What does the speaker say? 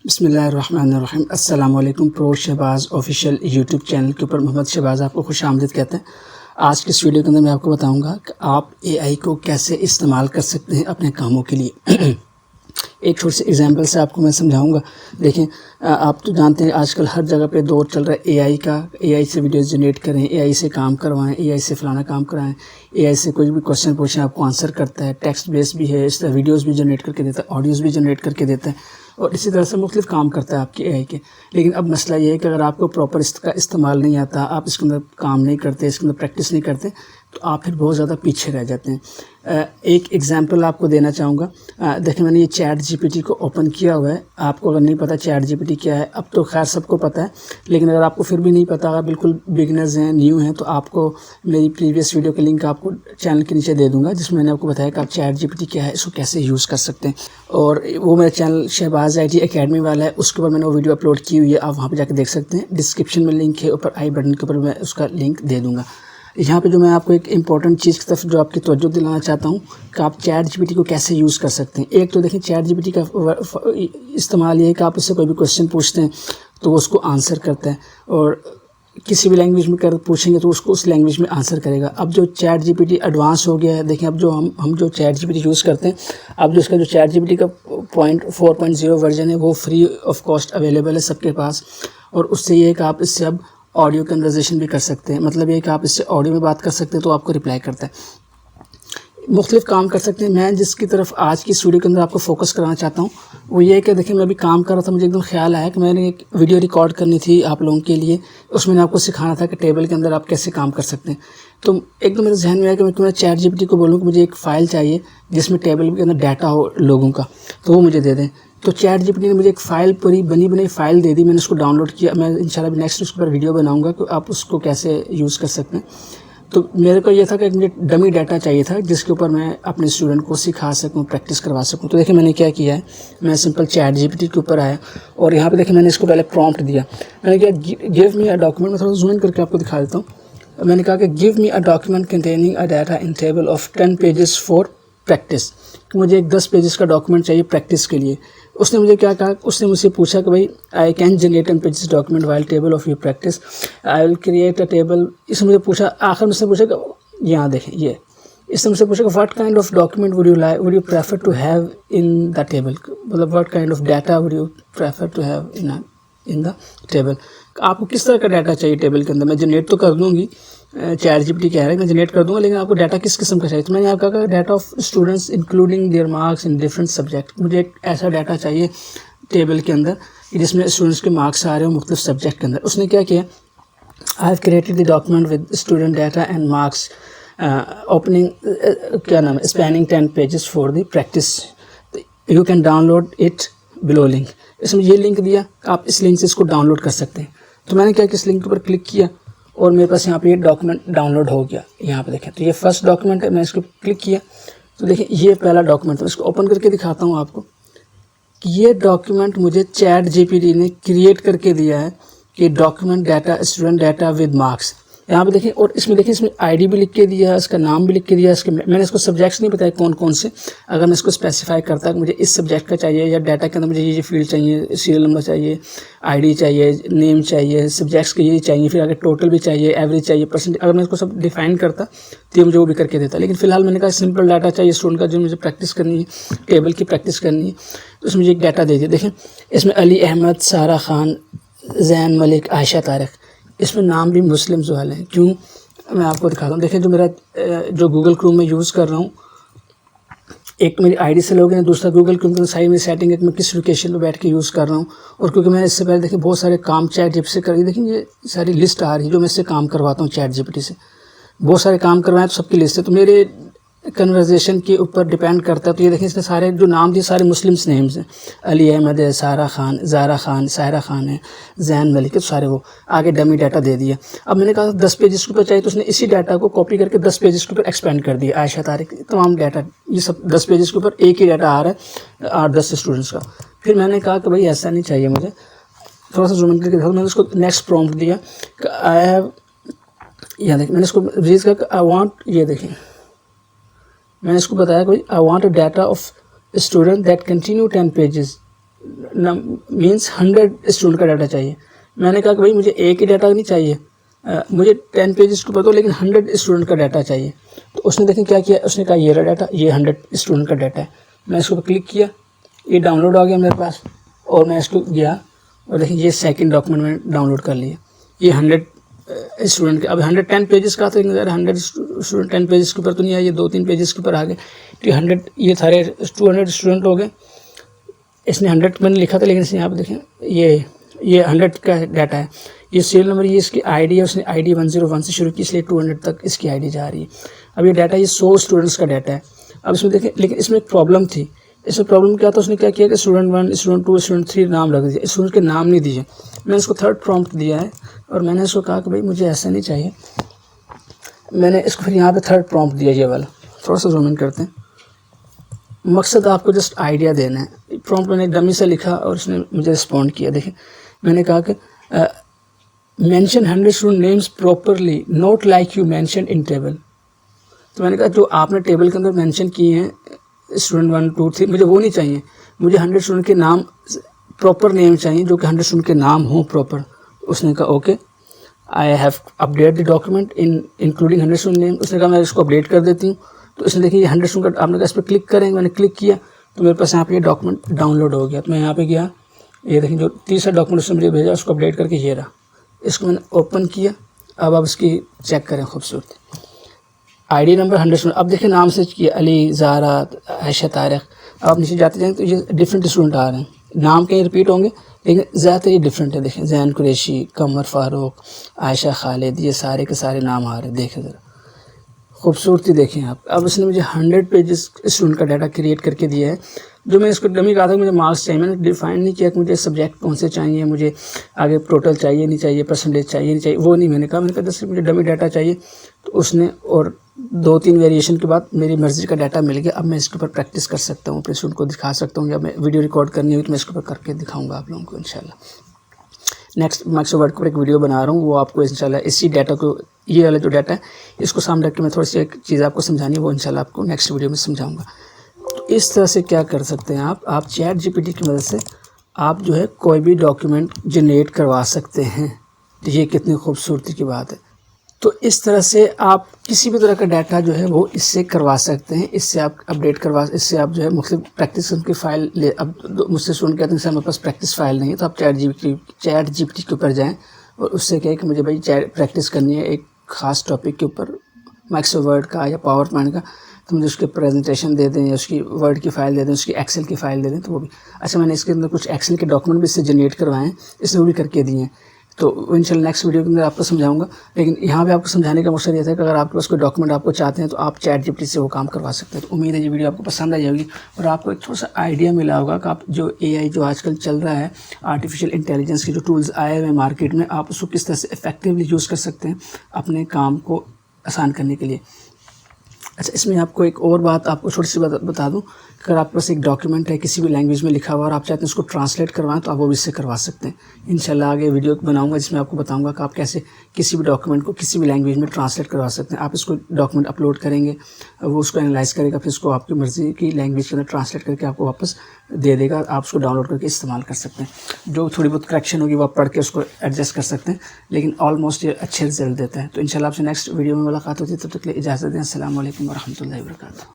بسم اللہ الرحمن الرحیم۔ السلام علیکم۔ پرو شہباز آفیشیل یوٹیوب چینل کے اوپر محمد شہباز آپ کو خوش آمدید کہتے ہیں۔ آج کے اس ویڈیو کے اندر میں آپ کو بتاؤں گا کہ آپ اے آئی کو کیسے استعمال کر سکتے ہیں اپنے کاموں کے لیے۔ ایک چھوٹی سی ایگزامپل سے آپ کو میں سمجھاؤں گا۔ دیکھیں، آپ تو جانتے ہیں آج کل ہر جگہ پہ دور چل رہا ہے اے آئی کا۔ اے آئی سے ویڈیوز جنریٹ کریں، اے آئی سے کام کروائیں، اے آئی سے فلانا کام کرائیں، اے آئی سے کوئی بھی کوشچن پوچھیں آپ کو آنسر کرتا ہے، ٹیکسٹ بیس بھی ہے، اس طرح ویڈیوز بھی جنریٹ کر کے دیتا ہے، آڈیوز بھی جنریٹ کر کے دیتا ہے، اور اسی طرح سے مختلف کام کرتا ہے آپ کے اے آئی کے۔ لیکن اب مسئلہ یہ ہے کہ اگر آپ کو پراپر اس کا استعمال نہیں آتا، آپ اس کے اندر کام نہیں کرتے، اس کے اندر پریکٹس نہیں کرتے، تو آپ پھر بہت زیادہ پیچھے رہ جاتے ہیں۔ ایک ایگزامپل آپ کو دینا چاہوں گا۔ دیکھیں، میں نے یہ چیٹ جی پی ٹی کو اوپن کیا ہوا ہے۔ آپ کو اگر نہیں پتہ چیٹ جی پی ٹی کیا ہے، اب تو خیر سب کو پتہ ہے، لیکن اگر آپ کو پھر بھی نہیں پتہ، اگر بالکل بگنرز ہیں، نیو ہیں، تو آپ کو میری پریویس ویڈیو کے لنک آپ کو چینل کے نیچے دے دوں گا، جس میں میں نے آپ کو بتایا کہ آپ چیٹ جی پی ٹی کیا ہے، اس کو کیسے یوز کر سکتے ہیں۔ اور وہ میرا channel Shahbaz I T academy والا ہے، اس کے اوپر میں نے وہ ویڈیو اپلوڈ کی ہوئی ہے، آپ وہاں پہ جا کے دیکھ سکتے ہیں۔ ڈسکرپشن میں لنک ہے، اوپر آئی بٹن کے اوپر میں اس کا لنک دے دوں گا۔ یہاں پہ جو میں آپ کو ایک امپورٹنٹ چیز کی طرف جو آپ کی توجہ دلانا چاہتا ہوں کہ آپ چیٹ جی پی ٹی کو کیسے یوز کر سکتے ہیں۔ ایک تو دیکھیں، چیٹ جی پی ٹی کا استعمال یہ ہے کہ آپ اس سے کوئی بھی کوشچن پوچھتے ہیں تو وہ اس کو آنسر کرتا ہے، اور کسی بھی لینگویج میں پوچھیں گے تو اس کو اس لینگویج میں آنسر کرے گا۔ اب جو chat G P T advance ہو گیا ہے، دیکھیں اب جو ہم جو chat G P T use کرتے ہیں، اب جو اس کا جو چیٹ جی پی ٹی کا 4.0 ورژن ہے، وہ فری آف کاسٹ اویلیبل ہے سب کے پاس، اور اس سے یہ ہے کہ آپ اس سے اب آڈیو کنورزیشن بھی کر سکتے ہیں۔ مطلب یہ کہ آپ اس سے آڈیو میں بات کر سکتے ہیں تو آپ کو رپلائی کرتا ہے، مختلف کام کر سکتے ہیں۔ میں جس کی طرف آج کی اس ویڈیو کے اندر آپ کو فوکس کرانا چاہتا ہوں وہ یہ ہے کہ دیکھیں، میں ابھی کام کر رہا تھا، مجھے ایک دم خیال آیا کہ میں نے ایک ویڈیو ریکارڈ کرنی تھی آپ لوگوں کے لیے، اس میں نے آپ کو سکھانا تھا کہ ٹیبل کے اندر آپ کیسے کام کر سکتے ہیں۔ تو ایک دم میرے ذہن میں آیا کہ میں چیٹ جی پی ٹی کو بولوں کہ مجھے ایک فائل چاہیے جس میں ٹیبل کے اندر ڈیٹا ہو لوگوں کا، تو وہ مجھے دے دیں۔ تو چیٹ جی پی ٹی نے مجھے ایک فائل پوری بنی فائل دے دی، میں نے اس کو ڈاؤن لوڈ کیا۔ میں انشاءاللہ نیکسٹ اس پر ویڈیو بناؤں گا کہ آپ اس کو کیسے یوز کر سکتے ہیں۔ تو میرے کو یہ تھا کہ مجھے ڈمی ڈیٹا چاہیے تھا جس کے اوپر میں اپنے اسٹوڈنٹ کو سکھا سکوں، پریکٹس کروا سکوں۔ تو دیکھیں میں نے کیا کیا ہے، میں سمپل چیٹ جی پی ٹی کے اوپر آیا، اور یہاں پہ دیکھیں میں نے اس کو پہلے پرومپٹ دیا۔ میں نے کیا، گیو می اے ڈاکیومنٹ، میں تھوڑا زوم ان کر کے آپ کو دکھا دیتا ہوں۔ میں نے کہا کہ give me a document containing a data in table of 10 pages for practice, کہ مجھے ایک 10 پیجز کا ڈاکیومنٹ چاہیے پریکٹس کے لیے۔ اس نے مجھے کیا کہا، اس نے مجھ سے پوچھا کہ بھائی I can generate 10 pages document while table of your practice, I will create a table. اس نے مجھے پوچھا، آخر میں اس نے پوچھا کہ یہاں دیکھیں، یہ اس نے مجھ سے پوچھا کہ what kind of document would you prefer to have in the table, مطلب what kind of data would you prefer to have in the table, آپ کو کس طرح کا ڈیٹا چاہیے ٹیبل کے اندر۔ میں جنریٹ تو کر دوں گی، چیٹ جی پی ٹی کہہ رہا ہے میں جنریٹ کر دوں گا، لیکن آپ کو ڈیٹا کس قسم کا چاہیے۔ تو میں نے آپ کہا کہ data of students including their marks in different subject, مجھے ایک ایسا ڈیٹا چاہیے ٹیبل کے اندر جس میں اسٹوڈنٹس کے مارکس آ رہے ہوں مختلف سبجیکٹ کے اندر۔ اس نے کیا کیا، I have created the document with student data and marks opening کیا نام ہے، spanning 10 pages for the practice, you can download it below link. اس میں یہ لنک دیا کہ آپ اس لنک سے اس کو ڈاؤن لوڈ کر سکتے ہیں۔ تو میں نے کیا کہ اس لنک کے اوپر کلک کیا، اور میرے پاس یہاں پہ یہ ڈاکیومنٹ ڈاؤن لوڈ ہو گیا۔ یہاں پہ دیکھیں، تو یہ فرسٹ ڈاکیومنٹ ہے، میں اس کو کلک کیا تو دیکھیں یہ پہلا ڈاکیومنٹ ہے۔ اس کو اوپن کر کے دکھاتا ہوں آپ کو کہ یہ ڈاکیومنٹ مجھے چیٹ جی پی ٹی نے کریٹ کر کے دیا ہے کہ document data student data with marks. یہاں پہ دیکھیں، اور اس میں دیکھیں، اس میں آئی ڈی بھی لکھ کے دیا ہے، اس کا نام بھی لکھ کے دیا ہے، اس کے میں نے اس کو سبجیکٹس نہیں بتایا کون کون سے۔ اگر میں اس کو اسپیسیفائی کرتا ہے کہ مجھے اس سبجیکٹ کا چاہیے، یا ڈیٹا کے اندر مجھے یہ فیلڈ چاہیے، سیریل نمبر چاہیے، آئی ڈی چاہیے، نیم چاہیے، سبجیکٹس کے یہ چاہیے، پھر آگے ٹوٹل بھی چاہیے، ایوریج چاہیے، پرسنٹ، اگر میں اس کو سب ڈیفائن کرتا تو یہ مجھے وہ بھی کر کے دیتا۔ لیکن فی الحال میں نے کہا سمپل ڈیٹا چاہیے اسٹوڈنٹ کا جو مجھے پریکٹس کرنی ہے، ٹیبل کی پریکٹس کرنی ہے، تو اس میں مجھے ایک ڈیٹا دے دیا۔ دیکھیں اس میں علی احمد، سارہ خان، زین ملک، عائشہ طارق، اس میں نام بھی مسلم زحل ہیں۔ کیوں، میں آپ کو دکھاتا ہوں۔ دیکھیں جو میرا جو گوگل کروم میں یوز کر رہا ہوں، ایک میری آئی ڈی سے لوگ ہیں، دوسرا گوگل کروم کی ساری میری سیٹنگ ہے کہ میں کس لوکیشن پہ بیٹھ کے یوز کر رہا ہوں، اور کیونکہ میں اس سے پہلے دیکھیں بہت سارے کام چیٹ جی پی ٹی سے کر دیکھیں یہ ساری لسٹ آ رہی ہے جو میں اس سے کام کرواتا ہوں چیٹ جی پی ٹی سے، بہت سارے کام کروائے تو سب کی لسٹ ہے، تو میرے کنورزیشن کے اوپر ڈپینڈ کرتا ہے۔ تو یہ دیکھیں اس نے سارے جو نام دیے سارے مسلمس نیمز ہیں، علی احمد ہے، سارہ خان، زارا خان، سائرہ خان ہے، زین ملک ہے، تو سارے وہ آگے ڈمی ڈیٹا دے دیا۔ اب میں نے کہا 10 پیجز کے اوپر چاہیے، تو اس نے اسی ڈیٹا کو کاپی کر کے 10 پیجز کے اوپر ایکسپینڈ کر دیا، عائشہ طارق تمام ڈیٹا، یہ سب 10 پیجز کے اوپر ایک ہی ڈیٹا آ رہا ہے 8-10 اسٹوڈنٹس کا۔ پھر میں نے کہا کہ بھائی ایسا نہیں چاہیے مجھے، تھوڑا سا زوم ان کر کے میں نے اس کو نیکسٹ پرومپٹ دیا کہ آئی ہیو، یہ دیکھیں میں نے اس کو ریز کیا کہ آئی وانٹ، یہ دیکھیں میں نے اس کو بتایا کہ I want a data of student that continue 10 pages means 100 student کا ڈیٹا چاہیے. میں نے کہا کہ بھائی مجھے ایک ہی ڈیٹا نہیں چاہیے, مجھے 10 پیجز کے اوپر دو لیکن 100 اسٹوڈنٹ کا ڈیٹا چاہیے. تو اس نے دیکھیں کیا کیا, اس نے کہا یہ رہا ڈیٹا, یہ 100 اسٹوڈنٹ کا ڈیٹا ہے. میں اس کو کلک کیا, یہ ڈاؤن لوڈ آ گیا میرے پاس, اور میں اس کو گیا اور دیکھیں یہ سیکنڈ ڈاکومنٹ میں ڈاؤن لوڈ کر لیا. یہ 100 اسٹوڈنٹ کے, اب 110 پیجز کا تھا, 100 اسٹوڈنٹ 10 پیجز کے اوپر تو نہیں آیا, یہ 2-3 پیجز کے اوپر آ گئے. تو 100 یہ سارے 200 اسٹوڈنٹ ہو گئے. اس نے 100 میں نے لکھا تھا لیکن اس نے یہاں پہ دیکھیں یہ 100 کا ڈیٹا ہے. یہ سیریل نمبر, یہ اس کی آئی ڈی ہے, اس نے آئی ڈی 101 سے شروع کی, اس لیے 200 تک اس کی آئی ڈی جا رہی ہے. اب یہ ڈیٹا یہ 100 اسٹوڈنٹس کا ڈیٹا ہے. اب اس میں دیکھیں لیکن اس میں ایک پرابلم تھی. اس میں پرابلم کیا تھا, اس نے کیا کیا کہ اسٹوڈنٹ 1, اسٹوڈنٹ 2, اسٹوڈنٹ 3 نام رکھ دیا, اسٹوڈنٹ کے نام نہیں دیے. میں نے اس کو 3rd پرومپٹ دیا ہے اور میں نے اس کو کہا کہ بھائی مجھے ایسا نہیں چاہیے. میں نے اس کو پھر یہاں پہ 3rd پرومپٹ دیا, یہ والا. تھوڑا سا زوم ان کرتے ہیں. مقصد آپ کو جسٹ آئیڈیا دینا ہے. پرومپٹ میں نے ڈمی سے لکھا اور اس نے مجھے رسپونڈ کیا. دیکھیں میں نے کہا کہ mention 100 student names properly not like you mention in table. تو میں نے کہا جو آپ نے ٹیبل کے اندر مینشن کیے ہیں اسٹوڈنٹ 1 2 3 مجھے وہ نہیں چاہیے. مجھے 100 اسٹوڈنٹ کے نام پراپر نیم چاہیے جو کہ 100 اسٹوڈنٹ کے نام ہوں پراپر. اس نے کہا okay I have update the document including 100 student name. اس نے کہا میں اس کو اپڈیٹ کر دیتی ہوں. تو اس نے دیکھیں یہ 100 اسٹوڈنٹ کا, آپ نے کہا اس پہ کلک کریں. میں نے کلک کیا تو میرے پاس یہاں پہ یہ ڈاکیومنٹ ڈاؤن لوڈ ہو گیا. تو میں یہاں پہ گیا, یہ دیکھیں جو تیسرا ڈاکیومنٹ اس نے مجھے بھیجا اس کو اپڈیٹ کر کے یہ رہا. اس کو میں نے اوپن کیا. اب آپ اس کی چیک کریں خوبصورتی. I D number 100. اب دیکھیں نام سے کیا, علی, زہرا, عائشہ, طارق. اب آپ نیچے جاتے جائیں تو یہ ڈفرینٹ اسٹوڈنٹ آ رہے ہیں. نام کہیں ریپیٹ ہوں گے لیکن زیادہ تر یہ ڈفرینٹ ہے. دیکھیں زین قریشی, قمر فاروق, عائشہ خالد, یہ سارے کے سارے نام آ رہے ہیں. دیکھیں ذرا خوبصورتی دیکھیں آپ. اب اس نے مجھے 100 پیجز اسٹوڈنٹ کا ڈیٹا کریٹ کر کے دیا ہے. جو میں اس کو ڈمی کہا تھا مجھے مارکس چاہیے, میں نے ڈیفائن نہیں کیا کہ مجھے سبجیکٹ کون سے چاہیے, مجھے آگے ٹوٹل چاہیے نہیں چاہیے, پرسنٹیج چاہیے نہیں چاہیے, وہ نہیں میں نے کہا. میں نے کہا جیسے مجھے ڈمی ڈیٹا چاہیے. تو اس نے اور 2-3 ویریشن کے بعد میری مرضی کا ڈیٹا مل گیا. اب میں اس کے اوپر پریکٹس کر سکتا ہوں, اپنے اسٹوڈنٹ کو دکھا سکتا ہوں. یا میں ویڈیو ریکارڈ کرنی ہوئی تو میں اس کے اوپر کر کے دکھاؤں گا آپ لوگوں کو انشاءاللہ. نیکسٹ مائکروسافٹ ورڈ کے اوپر ایک ویڈیو بنا رہا ہوں, وہ آپ کو انشاءاللہ اسی ڈیٹا کو, یہ والا جو ڈیٹا ہے اس کو سامنے رکھ کے میں تھوڑی سی ایک چیز آپ کو سمجھانی ہے, وہ انشاءاللہ آپ کو نیکسٹ ویڈیو میں سمجھاؤں گا. تو اس طرح سے کیا کر سکتے ہیں آپ چیٹ جی پی ٹی کی مدد سے آپ جو ہے کوئی بھی ڈاکیومنٹ جنریٹ کروا سکتے ہیں. یہ کتنی خوبصورتی کی بات ہے. تو اس طرح سے آپ کسی بھی طرح کا ڈیٹا جو ہے وہ اس سے کروا سکتے ہیں. اس سے آپ اپڈیٹ اس سے آپ جو ہے مختلف پریکٹس کی فائل لے. اب مجھ سے اسٹوڈنٹ کہتے ہیں سر ہمارے پاس پریکٹس فائل نہیں ہے, تو آپ چیٹ جی پی ٹی کے اوپر جائیں اور اس سے کہیں کہ مجھے بھائی پریکٹس کرنی ہے ایک خاص ٹاپک کے اوپر, مائکروسافٹ ورڈ کا یا پاور پوائنٹ کا, تو مجھے اس کی پریزنٹیشن دے دیں یا اس کی ورڈ کی فائل دے دیں, اس کی ایکسل کی فائل دے دیں. تو وہ بھی اچھا میں نے اس کے اندر کچھ ایکسل کے ڈاکیومنٹ بھی اس سے جنریٹ کروائے ہیں, اس نے وہ بھی کر کے دیے ہیں. تو انشاءاللہ نیکسٹ ویڈیو کے اندر آپ کو سمجھاؤں گا. لیکن یہاں پہ آپ کو سمجھانے کا مقصد یہ تھا کہ اگر آپ کے پاس کوئی ڈاکیومنٹ آپ کو چاہتے ہیں تو آپ چیٹ جی پی ٹی سے وہ کام کروا سکتے ہیں. تو امید ہے یہ ویڈیو آپ کو پسند آ جائے گی اور آپ کو ایک تھوڑا سا آئیڈیا ملا ہوگا کہ آپ جو اے آئی جو آج کل چل رہا ہے, آرٹیفیشیل انٹیلیجنس کے جو ٹولز آئے ہوئے ہیں مارکیٹ میں, آپ اس کو کس طرح سے افیکٹولی یوز کر سکتے ہیں اپنے کام کو آسان کرنے کے لیے. اچھا اس میں آپ کو ایک اور بات آپ کو چھوٹی سی بتا دوں, اگر آپ کے پاس ایک ڈاکیومنٹ ہے کسی بھی لینگویج میں لکھا ہوا اور آپ چاہتے ہیں اس کو ٹرانسلیٹ کروائیں تو آپ وہ بھی اس سے کروا سکتے ہیں. انشاءاللہ آگے ویڈیو بناؤں گا جس میں آپ کو بتاؤں گا کہ آپ کیسے کسی بھی ڈاکیومنٹ کو کسی بھی لینگویج میں ٹرانسلیٹ کروا سکتے ہیں. آپ اس کو ڈاکیومنٹ اپلوڈ کریں گے, وہ اس کو انالائز کرے گا, پھر اس کو آپ کی مرضی کی لینگویج کے اندر ٹرانسلیٹ کر کے آپ کو واپس دے دے گا. آپ اس کو ڈاؤن لوڈ کر کے استعمال کر سکتے ہیں. جو تھوڑی بہت کریکشن ہوگی وہ آپ پڑھ کے اس کو ایڈجسٹ کر سکتے ہیں, لیکن آلموسٹ یہ اچھے رزلٹ دیتا ہے. تو انشاءاللہ آپ سے نیکسٹ ویڈیو میں ملاقات ہوتی ہے, تب تک کے لیے اجازت دیں. السلام علیکم ورحمۃ اللہ وبرکاتہ.